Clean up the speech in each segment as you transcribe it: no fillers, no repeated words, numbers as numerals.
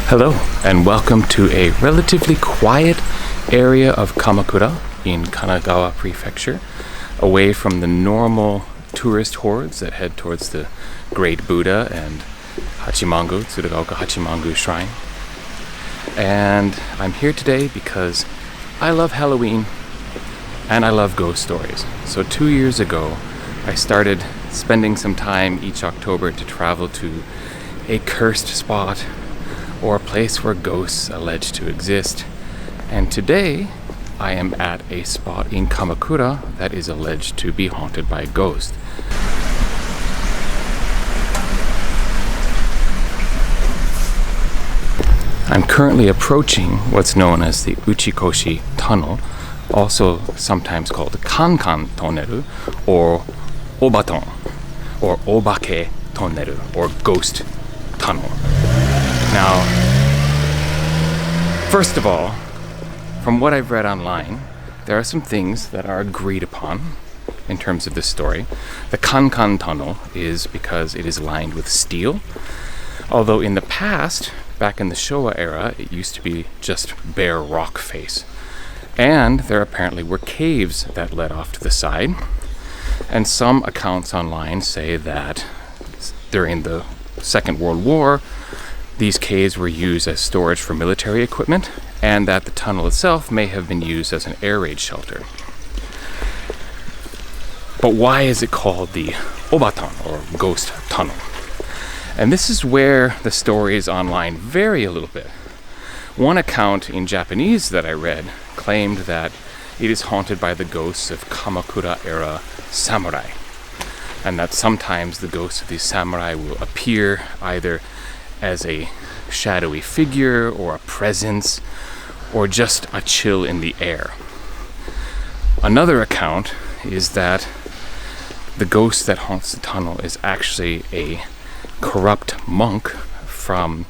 Hello, and welcome to a relatively quiet area of Kamakura in Kanagawa Prefecture, away from the normal tourist hordes that head towards the Great Buddha and Hachimangu, Tsurugaoka Hachimangu Shrine. And I'm here today because I love Halloween and I love ghost stories. So 2 years ago, I started spending some time each October to travel to a cursed spot or a place where ghosts alleged to exist. And today, I am at a spot in Kamakura that is alleged to be haunted by a ghost. I'm currently approaching what's known as the Uchikoshi Tunnel, also sometimes called Kankan Toneru or Obaton, or Obake Toneru, or Ghost Tunnel. Now, first of all, from what I've read online, there are some things that are agreed upon in terms of this story. The Kankan Tunnel is because it is lined with steel, although in the past, back in the Showa era, it used to be just bare rock face. And there apparently were caves that led off to the side, and some accounts online say that during the Second World War, these caves were used as storage for military equipment, and that the tunnel itself may have been used as an air raid shelter. But why is it called the Obaton, or Ghost Tunnel? And this is where the stories online vary a little bit. One account in Japanese that I read claimed that it is haunted by the ghosts of Kamakura-era samurai, and that sometimes the ghosts of these samurai will appear either as a shadowy figure or a presence or just a chill in the air. Another account is that the ghost that haunts the tunnel is actually a corrupt monk from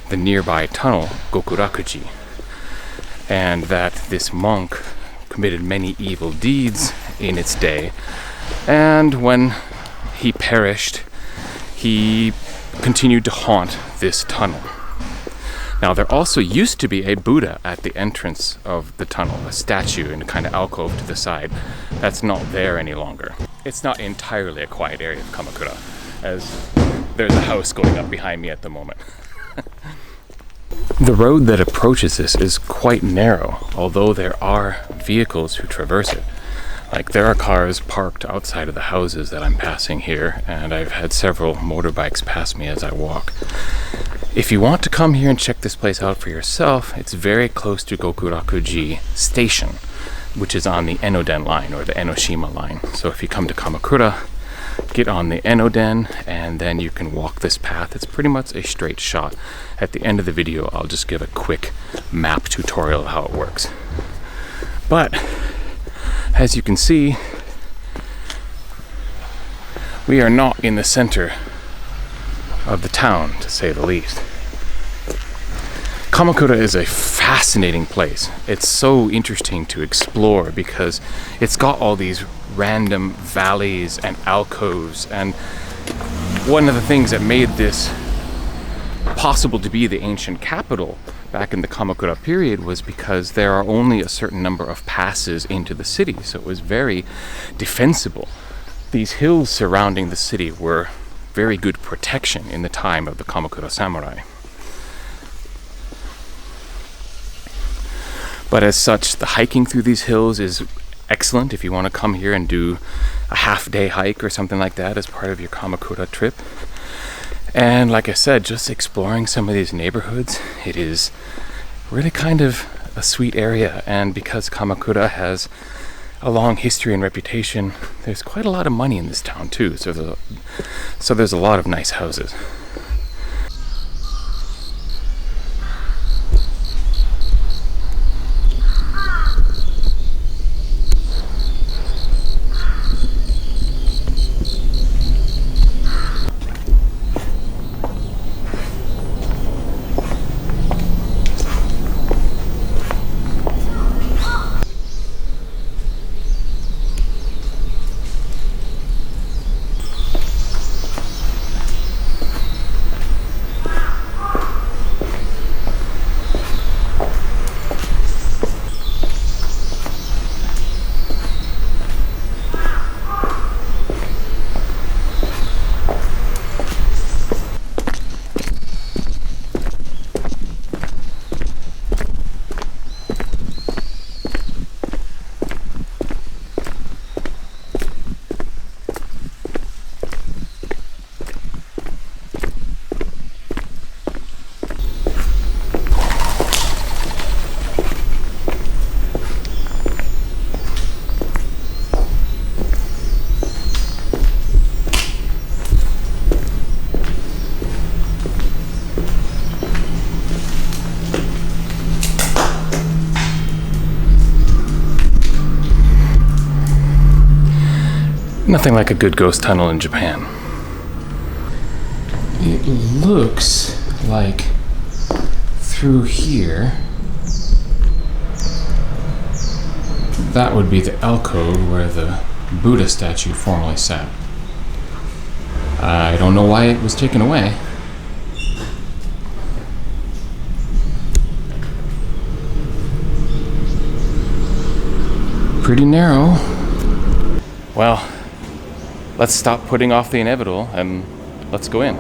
the nearby tunnel, Gokurakuji, and that this monk committed many evil deeds in its day, and when he perished, he continued to haunt this tunnel. Now, there also used to be a Buddha at the entrance of the tunnel, a statue in a kind of alcove to the side. That's not there any longer. It's not entirely a quiet area of Kamakura, as there's a house going up behind me at the moment. The road that approaches this is quite narrow, although there are vehicles who traverse it. Like, there are cars parked outside of the houses that I'm passing here, and I've had several motorbikes pass me as I walk. If you want to come here and check this place out for yourself, it's very close to Gokurakuji Station, which is on the Enoden line, or the Enoshima line. So if you come to Kamakura, get on the Enoden, and then you can walk this path. It's pretty much a straight shot. At the end of the video, I'll just give a quick map tutorial of how it works. But as you can see, we are not in the center of the town, to say the least. Kamakura is a fascinating place. It's so interesting to explore because it's got all these random valleys and alcoves, and one of the things that made this possible to be the ancient capital back in the Kamakura period was because there are only a certain number of passes into the city, so it was very defensible. These hills surrounding the city were very good protection in the time of the Kamakura samurai. But as such, the hiking through these hills is excellent if you want to come here and do a half-day hike or something like that as part of your Kamakura trip. And like I said, just exploring some of these neighborhoods, it is really kind of a sweet area. And because Kamakura has a long history and reputation, there's quite a lot of money in this town too. So there's a lot of nice houses. Nothing like a good ghost tunnel in Japan. It looks like through here, that would be the alcove where the Buddha statue formerly sat. I don't know why it was taken away. Pretty narrow. Well, let's stop putting off the inevitable and let's go in.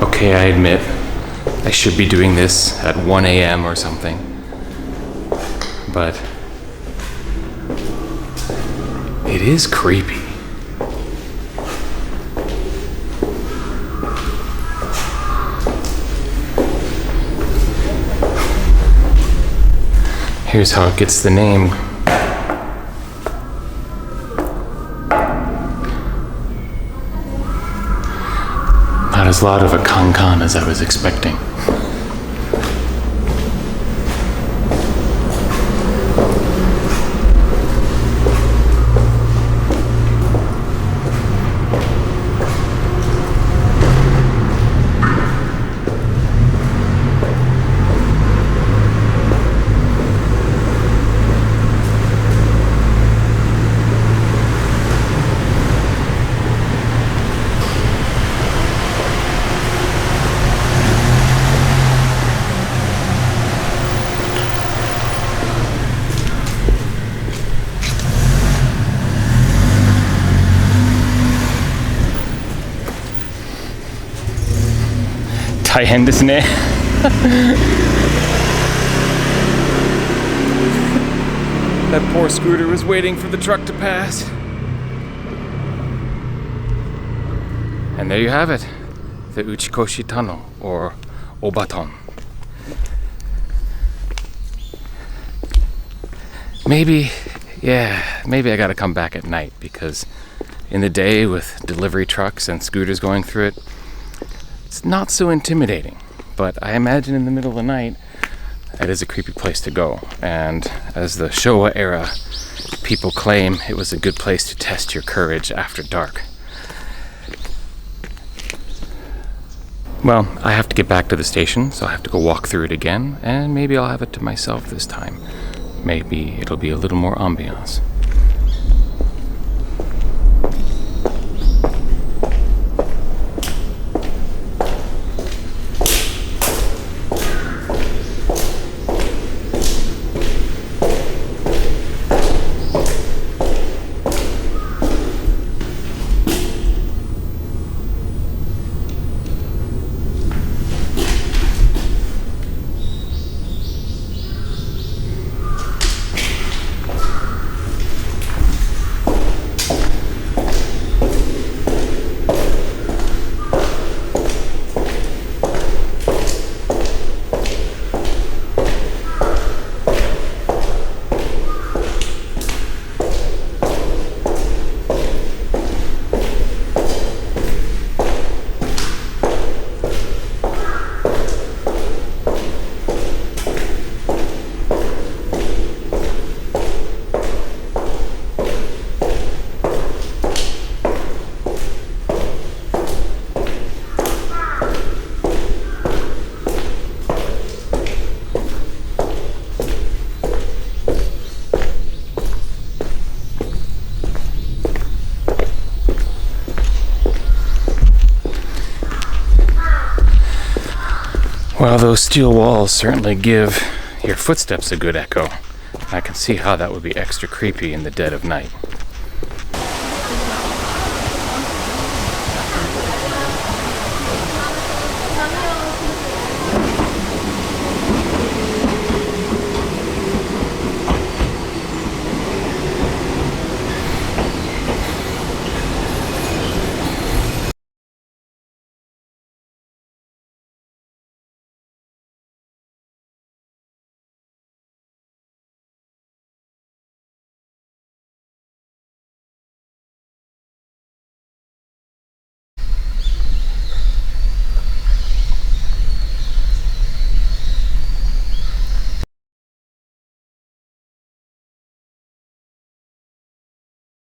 Okay, I admit, I should be doing this at 1 a.m. or something, but it is creepy. Here's how it gets the name. Not as loud of a kankan as I was expecting. Taihen desu ne. That poor scooter was waiting for the truck to pass. And there you have it, the Uchikoshi Tunnel, or Obaton. Maybe I gotta come back at night, because in the day with delivery trucks and scooters going through it, it's not so intimidating. But I imagine in the middle of the night, it is a creepy place to go. And as the Showa era people claim, it was a good place to test your courage after dark. Well, I have to get back to the station, so I have to go walk through it again, and maybe I'll have it to myself this time. Maybe it'll be a little more ambiance. Well, those steel walls certainly give your footsteps a good echo. I can see how that would be extra creepy in the dead of night.